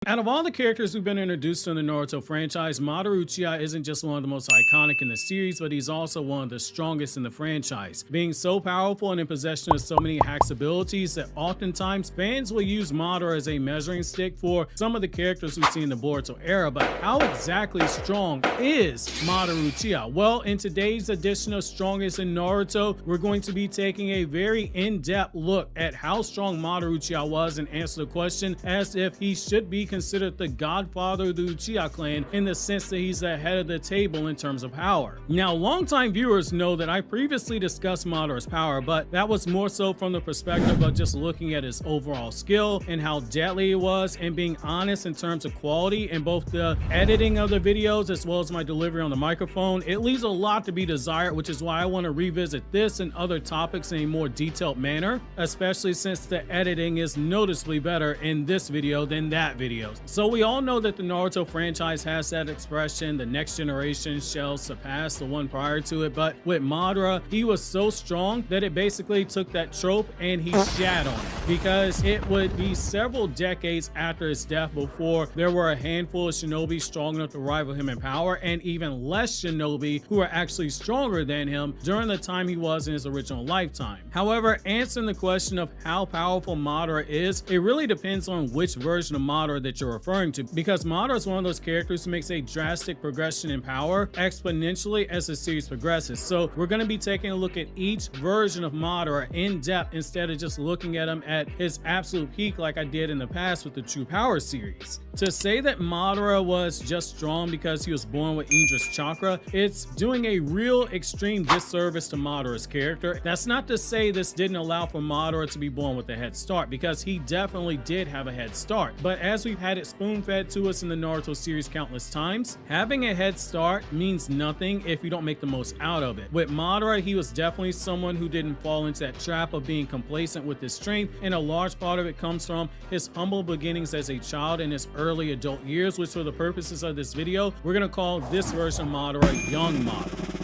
Out of all the characters who've been introduced in the Naruto franchise, Madara Uchiha isn't just one of the most iconic in the series, but he's also one of the strongest in the franchise, being so powerful and in possession of so many hacks abilities that oftentimes fans will use Madara as a measuring stick for some of the characters we see in the Boruto era. But how exactly strong is Madara Uchiha? Well, in today's edition of Strongest in Naruto, we're going to be taking a very in-depth look at how strong Madara Uchiha was and answer the question as if he should be considered the godfather of the Uchiha clan in the sense that he's the head of the table in terms of power. Now, longtime viewers know that I previously discussed Madara's power, but that was more so from the perspective of just looking at his overall skill and how deadly it was, and being honest in terms of quality in both the editing of the videos as well as my delivery on the microphone. It leaves a lot to be desired, which is why I want to revisit this and other topics in a more detailed manner, especially since the editing is noticeably better in this video than that video. So we all know that the Naruto franchise has that expression, the next generation shall surpass the one prior to it, but with Madara, he was so strong that it basically took that trope and he shat on it, because it would be several decades after his death before there were a handful of shinobi strong enough to rival him in power, and even less shinobi who are actually stronger than him during the time he was in his original lifetime. However, answering the question of how powerful Madara is, it really depends on which version of Madara that you're referring to, because Madara is one of those characters who makes a drastic progression in power exponentially as the series progresses. So we're going to be taking a look at each version of Madara in depth instead of just looking at him at his absolute peak like I did in the past with the True Power series. To say that Madara was just strong because he was born with Iiger's chakra, it's doing a real extreme disservice to Madara's character. That's not to say this didn't allow for Madara to be born with a head start, because he definitely did have a head start. But as we've had it spoon-fed to us in the Naruto series countless times, having a head start means nothing if you don't make the most out of it. With Madara, he was definitely someone who didn't fall into that trap of being complacent with his strength, and a large part of it comes from his humble beginnings as a child in his early adult years, which for the purposes of this video, we're going to call this version of Madara Young Madara.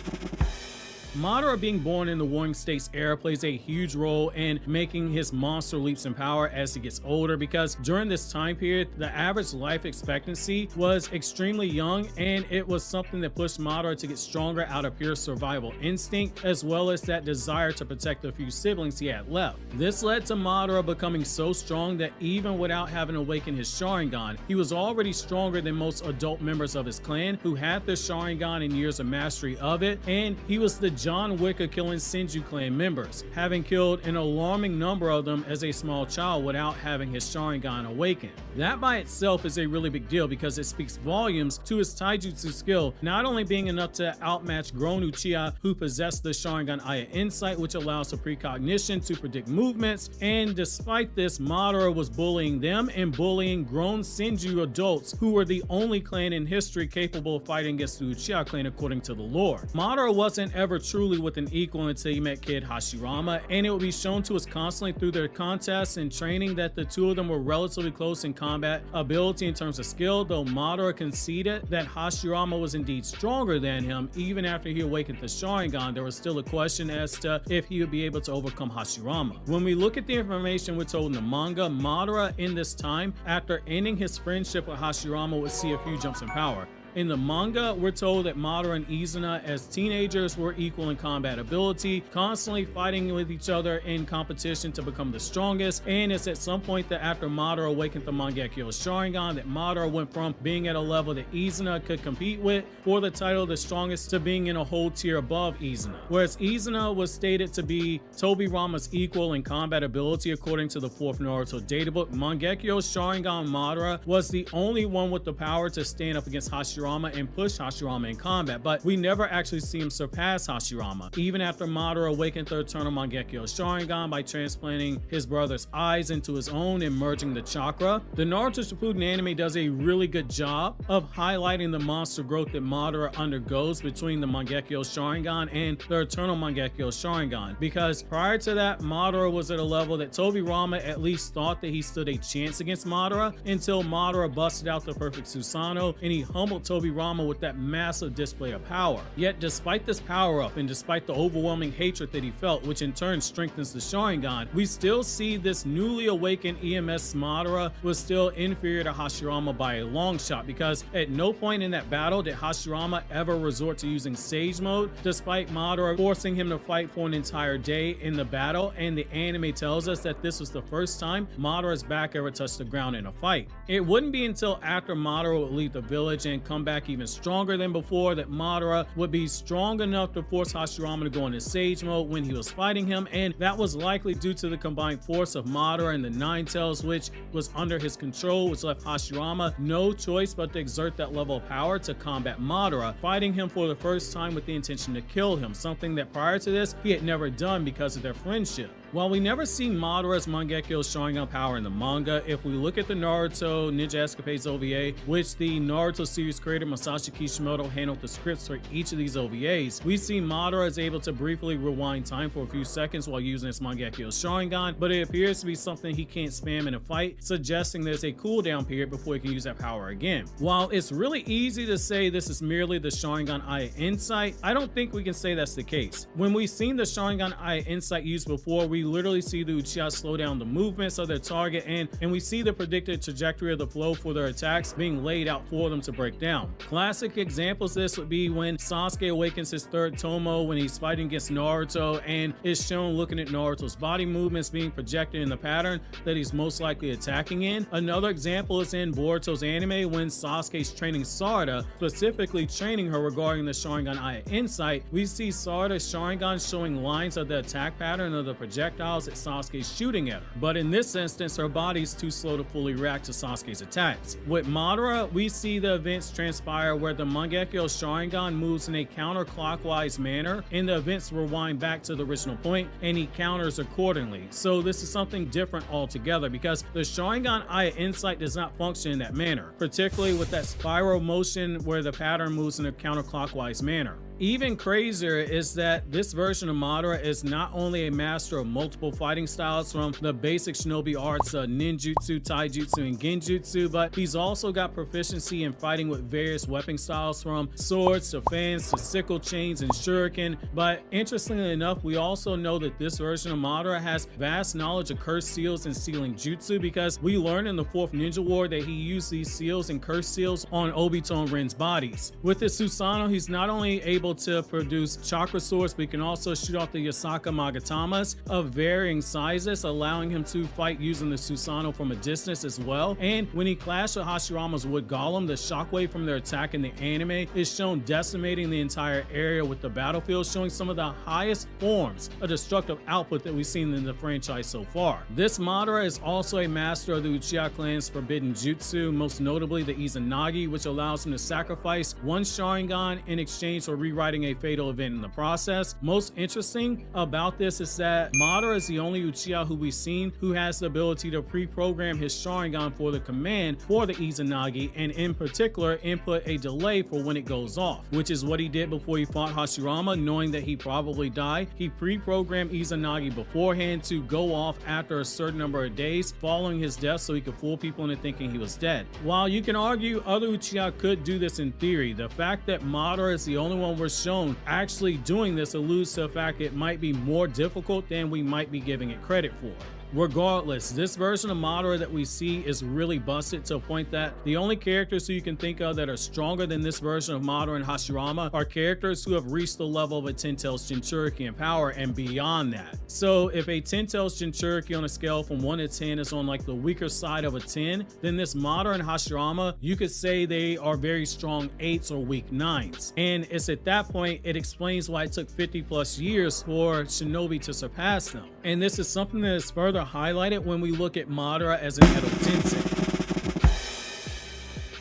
Madara being born in the Warring States era plays a huge role in making his monster leaps in power as he gets older, because during this time period, the average life expectancy was extremely young, and it was something that pushed Madara to get stronger out of pure survival instinct, as well as that desire to protect the few siblings he had left. This led to Madara becoming so strong that even without having awakened his Sharingan, he was already stronger than most adult members of his clan who had their Sharingan and years of mastery of it, and he was the John Wick of killing Senju clan members, having killed an alarming number of them as a small child without having his Sharingan awakened. That by itself is a really big deal, because it speaks volumes to his taijutsu skill, not only being enough to outmatch grown Uchiha who possess the Sharingan Aya Insight, which allows for precognition to predict movements, and despite this, Madara was bullying them and bullying grown Senju adults who were the only clan in history capable of fighting against the Uchiha clan according to the lore. Madara wasn't ever truly with an equal until he met Kid Hashirama, and it will be shown to us constantly through their contests and training that the two of them were relatively close in combat ability in terms of skill, though Madara conceded that Hashirama was indeed stronger than him. Even after he awakened the Sharingan, there was still a question as to if he would be able to overcome Hashirama. When we look at the information we're told in the manga, Madara in this time, after ending his friendship with Hashirama, would see a few jumps in power. In the manga, we're told that Madara and Izuna as teenagers were equal in combat ability, constantly fighting with each other in competition to become the strongest, and it's at some point that after Madara awakened the Mangekyo Sharingan that Madara went from being at a level that Izuna could compete with for the title of the strongest to being in a whole tier above Izuna. Whereas Izuna was stated to be Tobirama's equal in combat ability according to the 4th Naruto databook, Mangekyo Sharingan Madara was the only one with the power to stand up against Hashirama and push Hashirama in combat, but we never actually see him surpass Hashirama, even after Madara awakened the Eternal Mangekyo Sharingan by transplanting his brother's eyes into his own and merging the chakra. The Naruto Shippuden anime does a really good job of highlighting the monster growth that Madara undergoes between the Mangekyo Sharingan and the Eternal Mangekyo Sharingan, because prior to that, Madara was at a level that Tobirama at least thought that he stood a chance against Madara, until Madara busted out the perfect Susanoo and he humbled Tobirama with that massive display of power. Yet despite this power up and despite the overwhelming hatred that he felt, which in turn strengthens the Sharingan, we still see this newly awakened EMS Madara was still inferior to Hashirama by a long shot, because at no point in that battle did Hashirama ever resort to using Sage Mode, despite Madara forcing him to fight for an entire day in the battle, and the anime tells us that this was the first time Madara's back ever touched the ground in a fight. It wouldn't be until after Madara would leave the village and come back even stronger than before that Madara would be strong enough to force Hashirama to go into Sage Mode when he was fighting him, and that was likely due to the combined force of Madara and the Nine Tails, which was under his control, which left Hashirama no choice but to exert that level of power to combat Madara, fighting him for the first time with the intention to kill him, something that prior to this he had never done because of their friendship. While we never see Madara's Mangekyo's Sharingan power in the manga, if we look at the Naruto Ninja Escapades OVA, which the Naruto series creator Masashi Kishimoto handled the scripts for each of these OVAs, we see Madara is able to briefly rewind time for a few seconds while using his Mangekyo's Sharingan, but it appears to be something he can't spam in a fight, suggesting there's a cooldown period before he can use that power again. While it's really easy to say this is merely the Sharingan Eye Insight, I don't think we can say that's the case. When we've seen the Sharingan Eye Insight used before, we literally see the Uchiha slow down the movements of their target, and we see the predicted trajectory of the flow for their attacks being laid out for them to break down. Classic examples of this would be when Sasuke awakens his third Tomo when he's fighting against Naruto, and is shown looking at Naruto's body movements being projected in the pattern that he's most likely attacking in. Another example is in Boruto's anime when Sasuke's training Sarada, specifically training her regarding the Sharingan Eye Insight. We see Sarada's Sharingan showing lines of the attack pattern of the projectiles that Sasuke's shooting at her, but in this instance her body's too slow to fully react to Sasuke's attacks. With Madara, we see the events transpire where the Mangekyo Sharingan moves in a counterclockwise manner, and the events rewind back to the original point and he counters accordingly. So this is something different altogether, because the Sharingan Eye Insight does not function in that manner, particularly with that spiral motion where the pattern moves in a counterclockwise manner. Even crazier is that this version of Madara is not only a master of multiple fighting styles from the basic shinobi arts of ninjutsu, taijutsu, and genjutsu, but he's also got proficiency in fighting with various weapon styles from swords to fans to sickle chains and shuriken. But interestingly enough, we also know that this version of Madara has vast knowledge of cursed seals and sealing jutsu, because we learn in the 4th Ninja War that he used these seals and cursed seals on Obito and Ren's bodies. With his Susanoo, he's not only able to produce chakra swords, but he can also shoot off the Yasaka Magatamas of varying sizes, allowing him to fight using the Susanoo from a distance as well. And when he clashed with Hashirama's Wood Golem, the shockwave from their attack in the anime is shown decimating the entire area, with the battlefield showing some of the highest forms of destructive output that we've seen in the franchise so far. This Madara is also a master of the Uchiha clan's forbidden jutsu, most notably the Izanagi, which allows him to sacrifice one Sharingan in exchange for rewriting a fatal event in the process. Most interesting about this is that Madara is the only Uchiha who we've seen who has the ability to pre-program his Sharingan for the command for the Izanagi, and in particular input a delay for when it goes off, which is what he did before he fought Hashirama. Knowing that he probably died, he pre-programmed Izanagi beforehand to go off after a certain number of days following his death, so he could fool people into thinking he was dead. While you can argue other Uchiha could do this in theory, the fact that Madara is the only one we're shown actually doing this alludes to the fact it might be more difficult than we might be giving it credit for. Regardless, this version of Madara that we see is really busted to a point that the only characters who you can think of that are stronger than this version of Madara and Hashirama are characters who have reached the level of a 10-tails Jinchuriki in power and beyond that. So if a 10-tails Jinchuriki on a scale from 1 to 10 is on like the weaker side of a 10, then this Madara and Hashirama, you could say they are very strong 8s or weak 9s. And it's at that point it explains why it took 50 plus years for Shinobi to surpass them. And this is something that is further highlighted when we look at Madara as an Edo Tensei.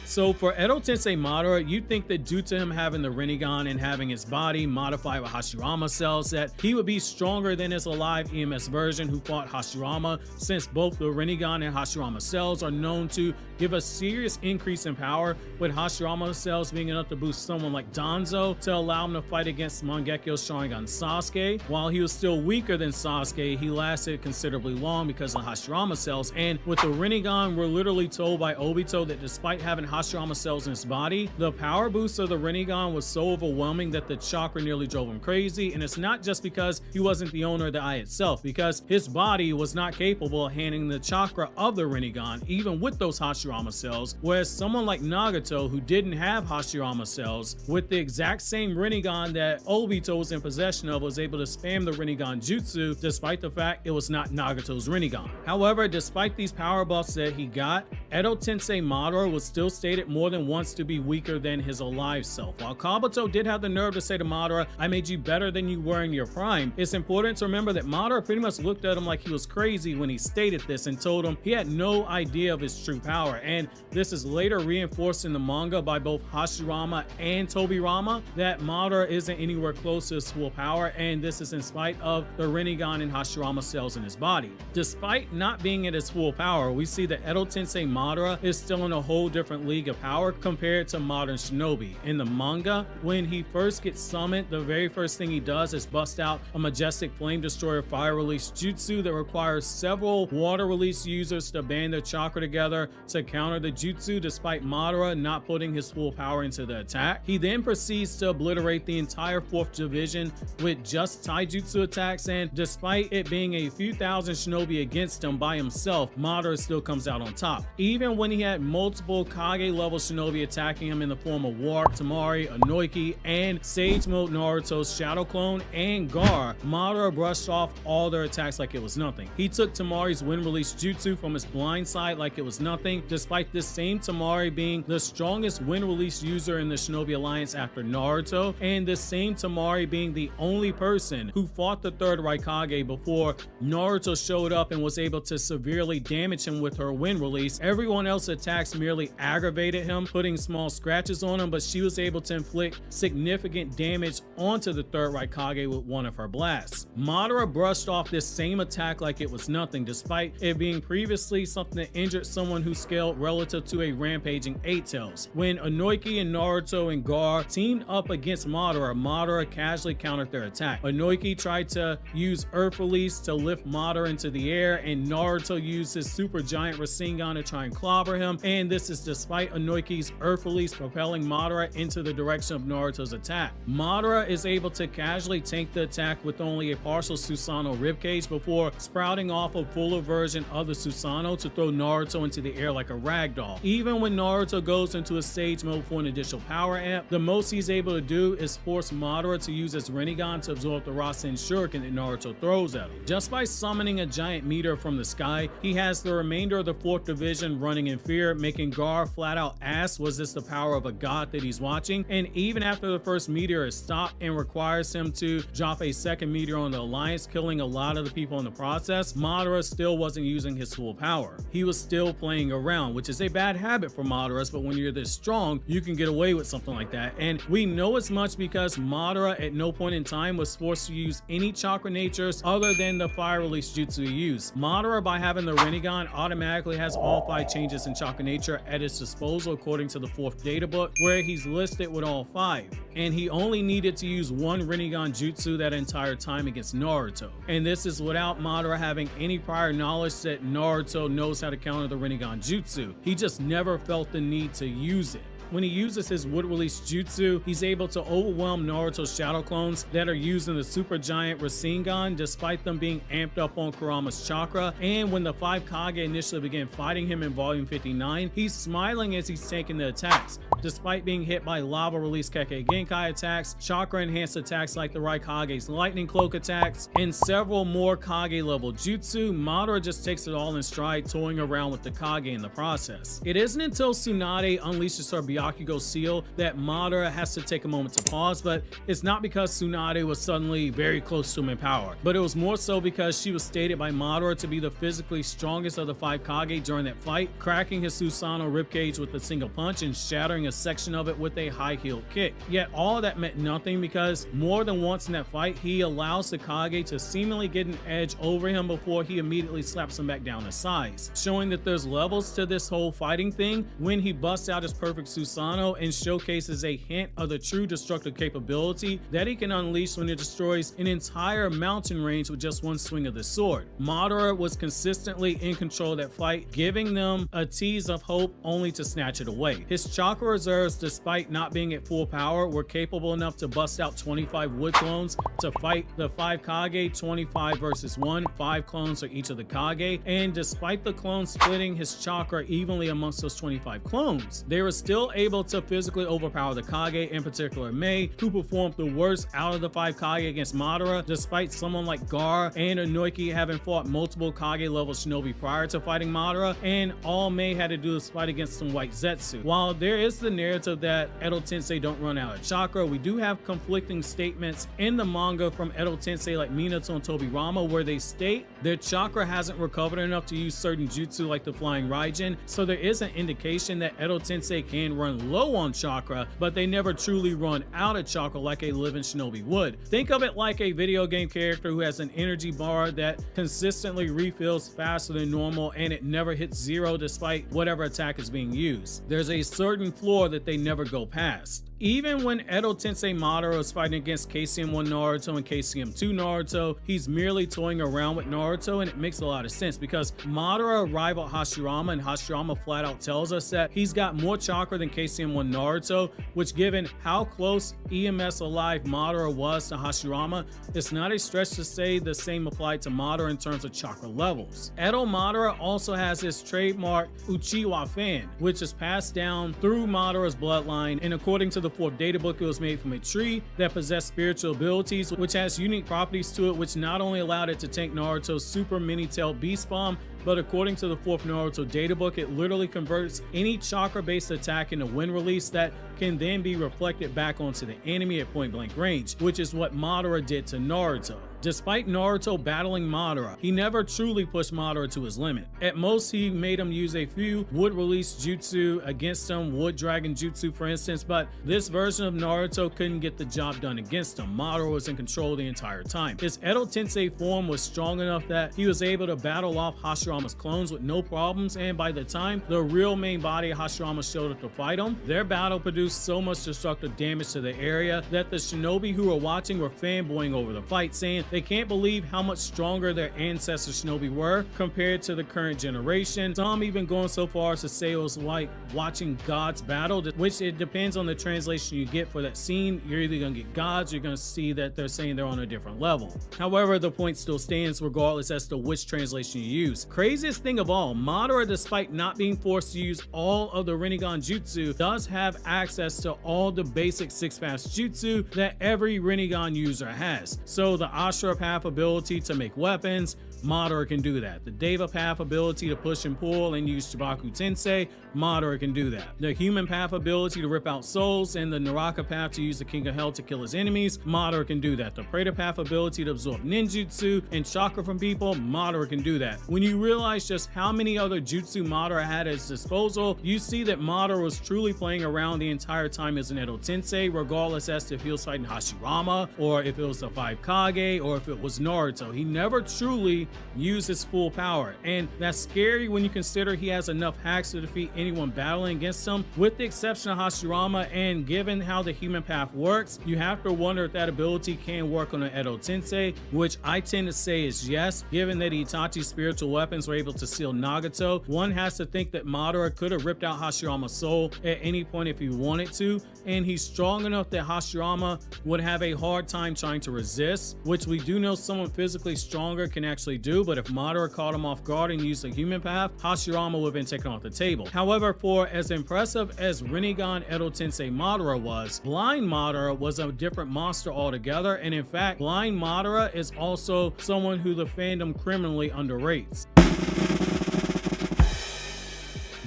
So for Edo Tensei Madara, you'd think that due to him having the rinnegan and having his body modified with Hashirama cells, that he would be stronger than his alive EMS version who fought Hashirama, since both the rinnegan and Hashirama cells are known to give a serious increase in power, with Hashirama cells being enough to boost someone like Danzo to allow him to fight against Mangekyo Sharingan Sasuke. While he was still weaker than Sasuke, he lasted considerably long because of Hashirama cells, and with the rinnegan, we're literally told by Obito that despite having Hashirama Hashirama cells in his body, the power boost of the rinnegan was so overwhelming that the chakra nearly drove him crazy. And it's not just because he wasn't the owner of the eye itself, because his body was not capable of handling the chakra of the rinnegan, even with those Hashirama cells, whereas someone like Nagato, who didn't have Hashirama cells, with the exact same rinnegan that Obito was in possession of, was able to spam the rinnegan jutsu despite the fact it was not Nagato's rinnegan. However, despite these power buffs that he got, Edo Tensei Madara was still stated more than once to be weaker than his alive self. While Kabuto did have the nerve to say to Madara, "I made you better than you were in your prime," it's important to remember that Madara pretty much looked at him like he was crazy when he stated this and told him he had no idea of his true power. And this is later reinforced in the manga by both Hashirama and Tobirama that Madara isn't anywhere close to his full power, and this is in spite of the rinnegan and Hashirama cells in his body. Despite not being at his full power, we see that Edo Tensei Madara is still in a whole different league of power compared to modern Shinobi. In the manga, when he first gets summoned, the very first thing he does is bust out a majestic flame destroyer fire release jutsu that requires several water release users to band their chakra together to counter the jutsu, despite Madara not putting his full power into the attack. He then proceeds to obliterate the entire 4th division with just taijutsu attacks, and despite it being a few thousand shinobi against him by himself, Madara still comes out on top. Even when he had multiple Kage level shinobi attacking him in the form of War, Tamari, Inoki, and Sage Mode Naruto's shadow clone and Gar, Madara brushed off all their attacks like it was nothing. He took Tamari's wind release jutsu from his blind side like it was nothing, despite this same Tamari being the strongest wind release user in the Shinobi Alliance after Naruto, and this same Tamari being the only person who fought the 3rd Raikage before Naruto showed up and was able to severely damage him with her wind release. Everyone else's attacks merely aggravated him, putting small scratches on him, but she was able to inflict significant damage onto the 3rd Raikage with one of her blasts. Madara brushed off this same attack like it was nothing, despite it being previously something that injured someone who scaled relative to a rampaging 8-tails. When Inoki and Naruto and Gar teamed up against Madara, Madara casually countered their attack. Inoki tried to use Earth Release to lift Madara into the air, and Naruto used his super giant Rasengan to try and clobber him, and this is despite Inoki's Earth Release propelling Madara into the direction of Naruto's attack. Madara is able to casually tank the attack with only a partial Susanoo ribcage before sprouting off a fuller version of the Susanoo to throw Naruto into the air like a ragdoll. Even when Naruto goes into a Sage Mode for an additional power amp, the most he's able to do is force Madara to use his rinnegan to absorb the Rasen Shuriken that Naruto throws at him. Just by summoning a giant meteor from the sky, he has the remainder of the 4th division running in fear, making Gar flat out ask, was this the power of a god that he's watching? And even after the first meteor is stopped and requires him to drop a second meteor on the Alliance, killing a lot of the people in the process, Madara still wasn't using his full power. He was still playing around, which is a bad habit for Madara, but when you're this strong, you can get away with something like that. And we know as much because Madara at no point in time was forced to use any chakra natures other than the fire release jutsu he used. Madara, by having the rinnegan, automatically has all 5 changes in chakra nature at his disposal according to the 4th data book, where he's listed with all 5. And he only needed to use 1 rinnegan jutsu that entire time against Naruto. And this is without Madara having any prior knowledge that Naruto knows how to counter the rinnegan jutsu. He just never felt the need to use it. When he uses his wood release jutsu, he's able to overwhelm Naruto's shadow clones that are used in the super giant Rasengan, despite them being amped up on Kurama's chakra. And when the 5 Kage initially begin fighting him in volume 59, he's smiling as he's taking the attacks. Despite being hit by lava release Kekkei Genkai attacks, chakra enhanced attacks like the Raikage's lightning cloak attacks, and several more Kage level jutsu, Madara just takes it all in stride, toying around with the Kage in the process. It isn't until Tsunade unleashes her Byakugo seal that Madara has to take a moment to pause, but it's not because Tsunade was suddenly very close to him in power, but it was more so because she was stated by Madara to be the physically strongest of the 5 Kage during that fight, cracking his Susanoo ribcage with a single punch and shattering a section of it with a high-heeled kick. Yet all of that meant nothing because more than once in that fight, he allows the Kage to seemingly get an edge over him before he immediately slaps him back down to size, showing that there's levels to this whole fighting thing. When he busts out his perfect Susanoo Susanoo and showcases a hint of the true destructive capability that he can unleash when it destroys an entire mountain range with just one swing of the sword. Madara was consistently in control of that fight, giving them a tease of hope only to snatch it away. His chakra reserves, despite not being at full power, were capable enough to bust out 25 wood clones to fight the 5 Kage, 25 versus 1, 5 clones for each of the Kage, and despite the clones splitting his chakra evenly amongst those 25 clones, they were still able to physically overpower the Kage, in particular Mei, who performed the worst out of the 5 Kage against Madara, despite someone like Gar and Inoki having fought multiple Kage level shinobi prior to fighting Madara, and all Mei had to do was fight against some white Zetsu. While there is the narrative that Edo Tensei don't run out of chakra, we do have conflicting statements in the manga from Edo Tensei like Minato and Tobirama where they state their chakra hasn't recovered enough to use certain jutsu like the flying Raijin, so there is an indication that Edo Tensei can run low on chakra, but they never truly run out of chakra like a living shinobi would. Think of it like a video game character who has an energy bar that consistently refills faster than normal and it never hits zero despite whatever attack is being used. There's a certain floor that they never go past. Even when Edo Tensei Madara is fighting against KCM1 Naruto and KCM2 Naruto, he's merely toying around with Naruto, and it makes a lot of sense because Madara rivaled Hashirama, and Hashirama flat out tells us that he's got more chakra than KCM1 Naruto, which given how close EMS alive Madara was to Hashirama, it's not a stretch to say the same applied to Madara in terms of chakra levels. Edo Madara also has his trademark Uchiha fan, which is passed down through Madara's bloodline, and according to the 4th data book, it was made from a tree that possessed spiritual abilities, which has unique properties to it, which not only allowed it to tank Naruto's super mini-tailed beast bomb, but according to the 4th Naruto data book, it literally converts any chakra-based attack into wind release that can then be reflected back onto the enemy at point-blank range, which is what Madara did to Naruto. Despite Naruto battling Madara, he never truly pushed Madara to his limit. At most, he made him use a few wood release jutsu against him, wood dragon jutsu for instance, but this version of Naruto couldn't get the job done against him. Madara was in control the entire time. His Edo Tensei form was strong enough that he was able to battle off Hashirama's clones with no problems, and by the time the real main body of Hashirama showed up to fight him, their battle produced so much destructive damage to the area that the shinobi who were watching were fanboying over the fight, saying they can't believe how much stronger their ancestor shinobi were compared to the current generation. Some even going so far as to say it was like watching gods battle, which it depends on the translation you get for that scene. You're either gonna get gods, or you're gonna see that they're saying they're on a different level. However, the point still stands regardless as to which translation you use. Craziest thing of all, Madara, despite not being forced to use all of the rinnegan jutsu, does have access to all the basic 6-pass jutsu that every rinnegan user has. So the Ashura path ability to make weapons, Madara can do that. The Deva path ability to push and pull and use Chibaku Tensei, Madara can do that. The human path ability to rip out souls and the Naraka path to use the King of Hell to kill his enemies, Madara can do that. The Preta path ability to absorb ninjutsu and chakra from people, Madara can do that. When you realize just how many other jutsu Madara had at his disposal, you see that Madara was truly playing around the entire time as an Edo Tensei, regardless as to if he was fighting Hashirama, or if it was the 5 Kage, or if it was Naruto. He never truly used his full power, and that's scary when you consider he has enough hacks to defeat anyone battling against him, with the exception of Hashirama. And given how the human path works, you have to wonder if that ability can work on an Edo Tensei, which I tend to say is yes. Given that Itachi's spiritual weapons were able to seal Nagato, one has to think that Madara could have ripped out Hashirama's soul at any point if he wanted to, and he's strong enough that Hashirama would have a hard time trying to resist, which we do know someone physically stronger can actually do. But if Madara caught him off guard and used the human path, Hashirama would have been taken off the table. However, for as impressive as Rinnegan Edo Tensei Madara was, Blind Madara was a different monster altogether, and in fact, Blind Madara is also someone who the fandom criminally underrates.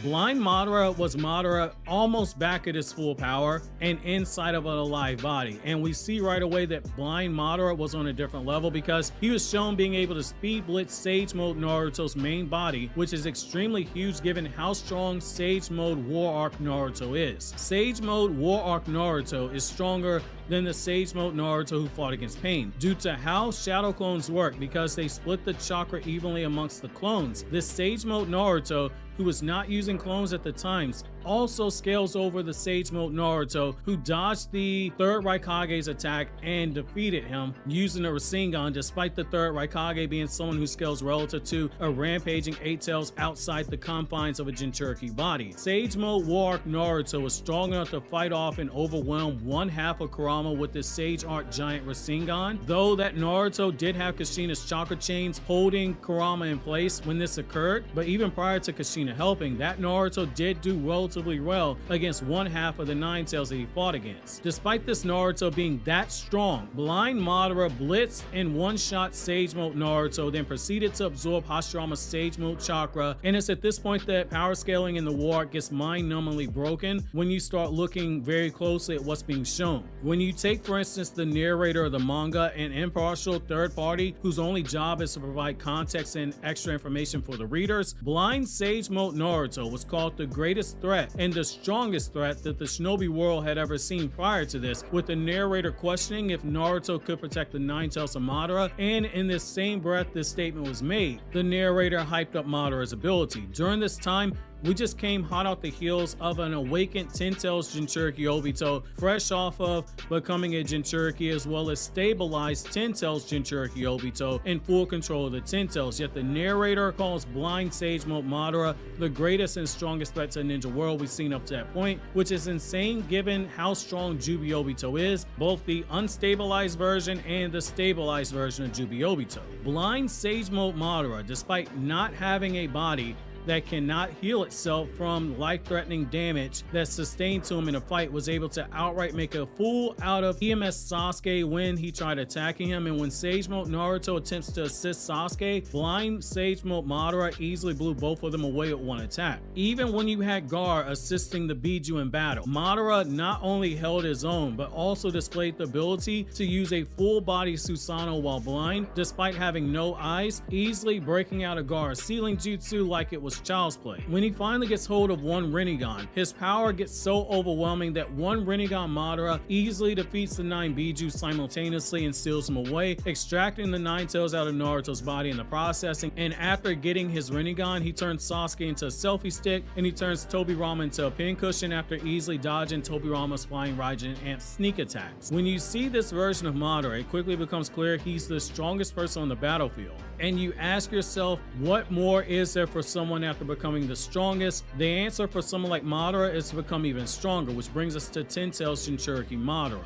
Blind Madara was Madara almost back at his full power and inside of an alive body, and we see right away that Blind Madara was on a different level because he was shown being able to speed blitz Sage Mode Naruto's main body, which is extremely huge given how strong Sage Mode War Arc Naruto is. Sage Mode War Arc Naruto is stronger than the Sage Mode Naruto who fought against Pain, due to how shadow clones work because they split the chakra evenly amongst the clones. This Sage Mode Naruto, who was not using clones at the times, also scales over the Sage Mode Naruto, who dodged the third Raikage's attack and defeated him using a rinnegan, despite the third Raikage being someone who scales relative to a rampaging Eight Tails outside the confines of a Jinchuriki body. Sage Mode War Naruto was strong enough to fight off and overwhelm one half of Kurama with the Sage Art Giant Rasengan, though that Naruto did have Kushina's chakra chains holding Kurama in place when this occurred. But even prior to Kushina helping, that Naruto did do relatively well against one half of the Nine Tails that he fought against. Despite this Naruto being that strong, blind Madara blitzed and one-shot Sage Mode Naruto, then proceeded to absorb Hashirama's Sage Mode chakra, and it's at this point that power scaling in the war gets mind-numbingly broken when you start looking very closely at what's being shown. When you take, for instance, the narrator of the manga, an impartial third party whose only job is to provide context and extra information for the readers, blind Sage Mode Naruto was called the greatest threat and the strongest threat that the Shinobi world had ever seen prior to this, with the narrator questioning if Naruto could protect the Nine Tails of Madara, and in this same breath this statement was made, the narrator hyped up Madara's ability. During this time, we just came hot off the heels of an awakened Ten Tails Jinchuriki Obito, fresh off of becoming a Jinchuriki, as well as stabilized Ten Tails Jinchuriki Obito in full control of the Ten Tails. Yet the narrator calls blind Sage Mode Madara the greatest and strongest threat to the ninja world we've seen up to that point, which is insane given how strong Jubi Obito is, both the unstabilized version and the stabilized version of Jubi Obito. Blind Sage Mode Madara, despite not having a body that cannot heal itself from life-threatening damage that's sustained to him in a fight, was able to outright make a fool out of EMS Sasuke when he tried attacking him. And when Sage Mode Naruto attempts to assist Sasuke, blind Sage Mode Madara easily blew both of them away with one attack. Even when you had Gar assisting the Biju in battle, Madara not only held his own, but also displayed the ability to use a full-body Susanoo while blind, despite having no eyes, easily breaking out of Gar's sealing jutsu like it was child's play. When he finally gets hold of one rinnegan, his power gets so overwhelming that one rinnegan Madara easily defeats the 9 Biju simultaneously and steals them away, extracting the Nine Tails out of Naruto's body in the processing. And after getting his rinnegan, he turns Sasuke into a selfie stick, and he turns Tobirama into a pincushion after easily dodging Tobirama's flying Raijin Ant sneak attacks. When you see this version of Madara, it quickly becomes clear he's the strongest person on the battlefield. And you ask yourself, what more is there for someone after becoming the strongest? The answer for someone like Madara is to become even stronger, which brings us to Ten Tails Jinchuriki Madara.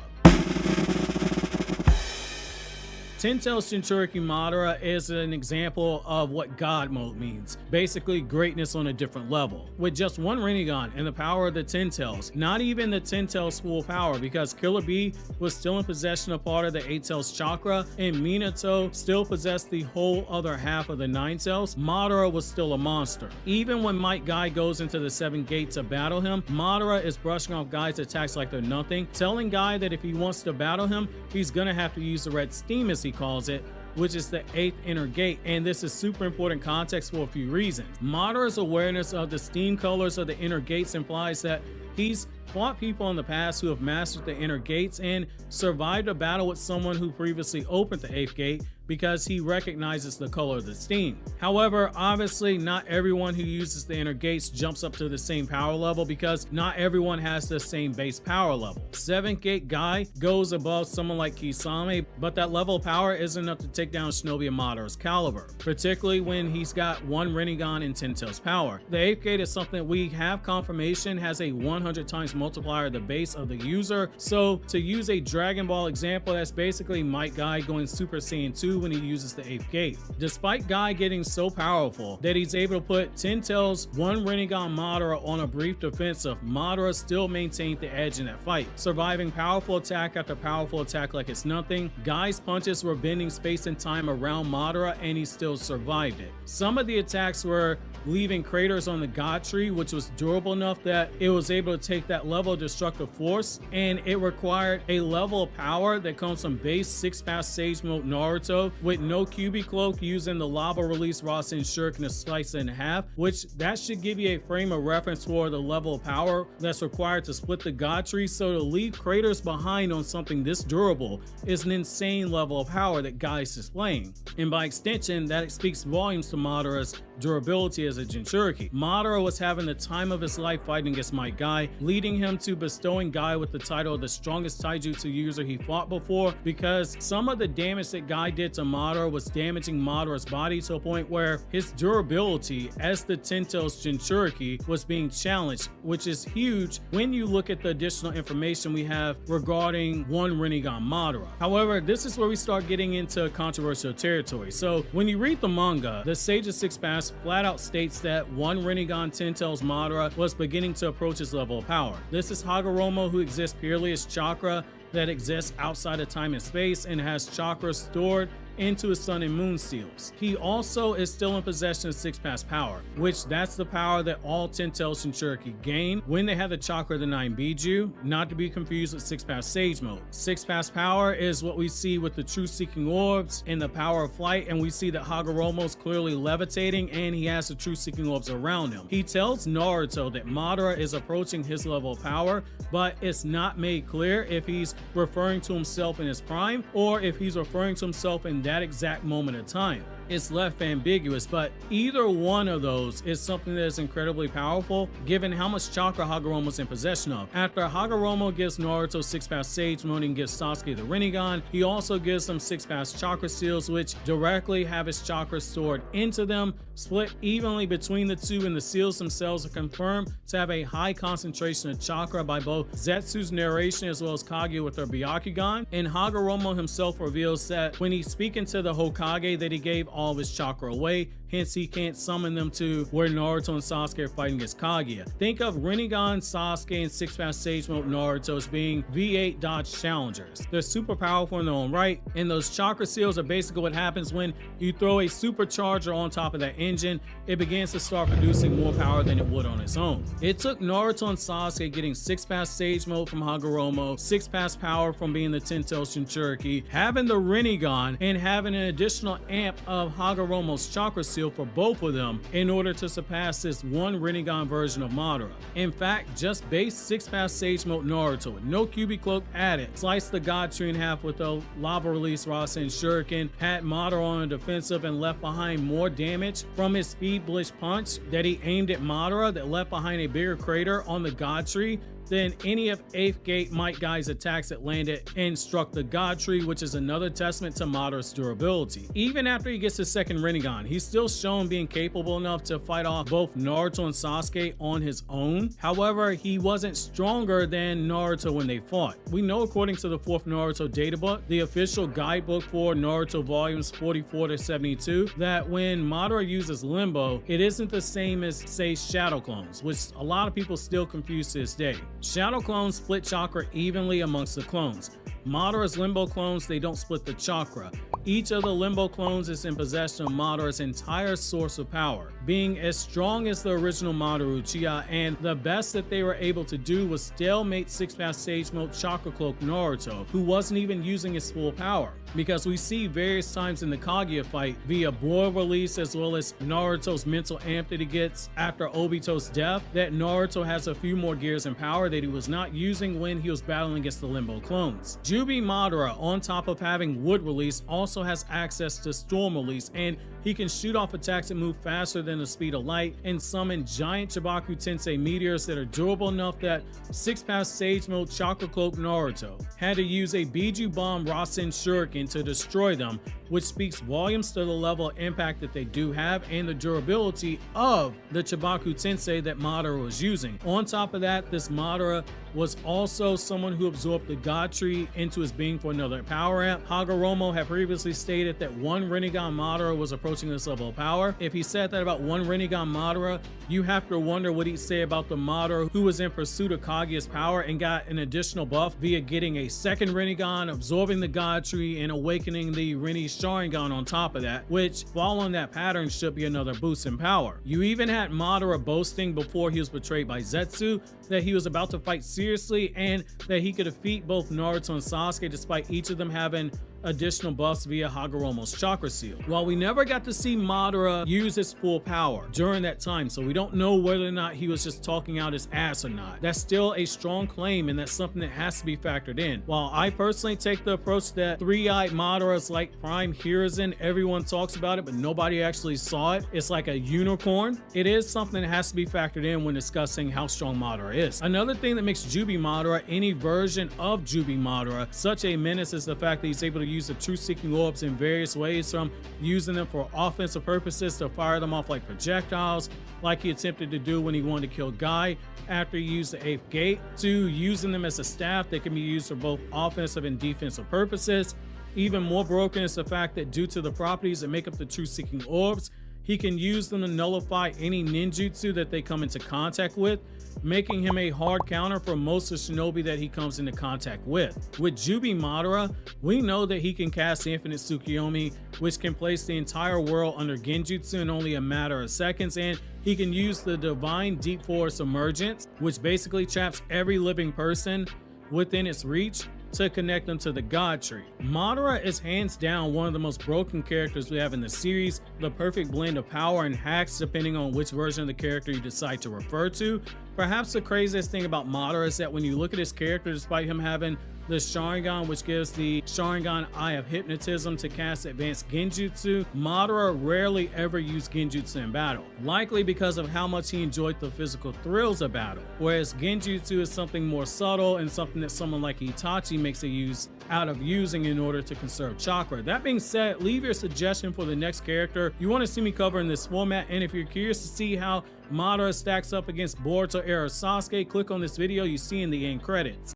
Ten Tails Jinchuriki Madara is an example of what God Mode means. Basically, greatness on a different level. With just one rinnegan and the power of the Ten Tails, not even the Ten Tails full power, because Killer Bee was still in possession of part of the Eight Tails chakra, and Minato still possessed the whole other half of the Nine Tails, Madara was still a monster. Even when Might Guy goes into the Seven Gate to battle him, Madara is brushing off Guy's attacks like they're nothing, telling Guy that if he wants to battle him, he's gonna have to use the red steam, as he calls it, which is the 8th inner gate. And this is super important context for a few reasons. Madara's awareness of the steam colors of the inner gates implies that he's fought people in the past who have mastered the inner gates and survived a battle with someone who previously opened the 8th gate, because he recognizes the color of the steam. However, obviously not everyone who uses the inner gates jumps up to the same power level, because not everyone has the same base power level. 7th gate Guy goes above someone like Kisame, but that level of power isn't enough to take down Shinobi of Madara's caliber, particularly when he's got one rinnegan and 10 tails power. The 8th gate is something we have confirmation has a 100 times multiplier at the base of the user, so to use a Dragon Ball example, that's basically Might Guy going Super Saiyan 2 when he uses the 8th gate. Despite Guy getting so powerful that he's able to put 10 tails, one rinnegan Madara on a brief defensive, Madara still maintained the edge in that fight, surviving powerful attack after powerful attack like it's nothing. Guy's punches were bending space and time around Madara, and he still survived it. Some of the attacks were leaving craters on the God tree, which was durable enough that it was able able to take that level of destructive force, and it required a level of power that comes from base 6-pass Sage Mode Naruto with no QB cloak, using the lava release Rasen Shuriken to slice it in half, which that should give you a frame of reference for the level of power that's required to split the God Tree. So to leave craters behind on something this durable is an insane level of power that Guy is displaying, and by extension that speaks volumes to Madara's durability as a Jinchuriki. Madara was having the time of his life fighting against Might Guy, leading him to bestowing Guy with the title of the strongest taijutsu user he fought before, because some of the damage that Guy did to Madara was damaging Madara's body to a point where his durability as the Ten-Tails Jinchuriki was being challenged, which is huge when you look at the additional information we have regarding one rinnegan Madara. However, this is where we start getting into controversial territory. So when you read the manga, the Sage of Six Paths flat out states that one rinnegan Ten-Tails Madara was beginning to approach his level of power. This is Hagoromo, who exists purely as chakra that exists outside of time and space and has chakra stored into his sun and moon seals. He also is still in possession of 6-pass power, which that's the power that all Ten-Tails Jinchuriki gain when they have the chakra of the 9 Biju, not to be confused with 6-pass Sage Mode. 6-pass power is what we see with the true seeking orbs and the power of flight, and we see that Hagoromo's clearly levitating and he has the true seeking orbs around him. He tells Naruto that Madara is approaching his level of power, but it's not made clear if he's referring to himself in his prime or if he's referring to himself in that exact moment of time. It's left ambiguous, but either one of those is something that is incredibly powerful given how much chakra Hagoromo's in possession of. After Hagoromo gives Naruto 6-pass Sage Mode and gives Sasuke the Rinnegan, he also gives them 6-pass chakra seals, which directly have his chakra stored into them, split evenly between the two, and the seals themselves are confirmed to have a high concentration of chakra by both Zetsu's narration as well as Kaguya with their Byakugan, and Hagoromo himself reveals that when he's speaking to the Hokage that he gave all of his chakra away, hence he can't summon them to where Naruto and Sasuke are fighting against Kaguya. Think of Rinnegan Sasuke and 6-pass Sage Mode Naruto as being V8 dodge challengers. They're super powerful in their own right, and those chakra seals are basically what happens when you throw a supercharger on top of that engine. It begins to start producing more power than it would on its own. It took Naruto and Sasuke getting 6-pass Sage Mode from Hagoromo, 6-pass power from being the Ten-Tails Jinchuriki, having the Rinnegan, and having an additional amp of Hagoromo's chakra seal for both of them in order to surpass this one Rinnegan version of Madara. In fact, just base 6-pass Sage Mode Naruto with no QB cloak added, sliced the God Tree in half with a lava release Rasen Shuriken, had Madara on a defensive and left behind more damage from his speed blitz punch that he aimed at Madara that left behind a bigger crater on the God Tree than any of 8th Gate Might Guy's attacks that landed and struck the God Tree, which is another testament to Madara's durability. Even after he gets his second Rinnegan, he's still shown being capable enough to fight off both Naruto and Sasuke on his own. However, he wasn't stronger than Naruto when they fought. We know, according to the 4th Naruto databook, the official guidebook for Naruto volumes 44 to 72, that when Madara uses Limbo, it isn't the same as, say, Shadow Clones, which a lot of people still confuse to this day. Shadow Clones split chakra evenly amongst the clones. Madara's Limbo clones, they don't split the chakra. Each of the Limbo clones is in possession of Madara's entire source of power, being as strong as the original Madara Uchiha, and the best that they were able to do was stalemate 6-pass Sage Mode Chakra Cloak Naruto, who wasn't even using his full power. Because we see various times in the Kaguya fight via boil release as well as Naruto's mental amp that he gets after Obito's death, that Naruto has a few more gears and power that he was not using when he was battling against the Limbo clones. Jubi Madara, on top of having wood release, also has access to storm release, and he can shoot off attacks that move faster than the speed of light and summon giant Chibaku Tensei meteors that are durable enough that 6-pass Sage Mode Chakra Cloak Naruto had to use a Biju Bomb Rasen Shuriken to destroy them, which speaks volumes to the level of impact that they do have and the durability of the Chibaku Tensei that Madara was using. On top of that, this Madara was also someone who absorbed the God Tree into his being for another power amp. Hagoromo had previously stated that one Rinnegan Madara was approaching this level of power. If he said that about one Rinnegan Madara, you have to wonder what he'd say about the Madara who was in pursuit of Kaguya's power and got an additional buff via getting a second Rinnegan, absorbing the God Tree, and awakening the Rinne Sharingan on top of that, which, following that pattern, should be another boost in power. You even had Madara boasting before he was betrayed by Zetsu that he was about to fight seriously and that he could defeat both Naruto and Sasuke despite each of them having additional buffs via Hagoromo's chakra seal. While we never got to see Madara use his full power during that time, so we don't know whether or not he was just talking out his ass or not. That's still a strong claim, and that's something that has to be factored in. While I personally take the approach that three-eyed Madara is like Prime Hiruzen, everyone talks about it, but nobody actually saw it. It's like a unicorn. It is something that has to be factored in when discussing how strong Madara is. Another thing that makes Jubi Madara, any version of Jubi Madara, such a menace is the fact that he's able to use the truth-seeking orbs in various ways, from using them for offensive purposes to fire them off like projectiles, like he attempted to do when he wanted to kill Guy after he used the 8th gate, to using them as a staff that can be used for both offensive and defensive purposes. Even more broken is the fact that due to the properties that make up the truth-seeking orbs, he can use them to nullify any ninjutsu that they come into contact with, making him a hard counter for most of Shinobi that he comes into contact with. With Jubi Madara, we know that he can cast Infinite Tsukuyomi, which can place the entire world under genjutsu in only a matter of seconds, and he can use the Divine Deep Forest Emergence, which basically traps every living person within its reach to connect them to the God Tree. Madara is hands down one of the most broken characters we have in the series, the perfect blend of power and hacks depending on which version of the character you decide to refer to. Perhaps the craziest thing about Madara is that when you look at his character, despite him having the Sharingan, which gives the Sharingan Eye of Hypnotism to cast advanced genjutsu, Madara rarely ever used genjutsu in battle, likely because of how much he enjoyed the physical thrills of battle, whereas genjutsu is something more subtle and something that someone like Itachi makes a use out of using in order to conserve chakra. That being said, leave your suggestion for the next character you want to see me cover in this format, and if you're curious to see how Madara stacks up against Boruto era Sasuke, click on this video you see in the end credits.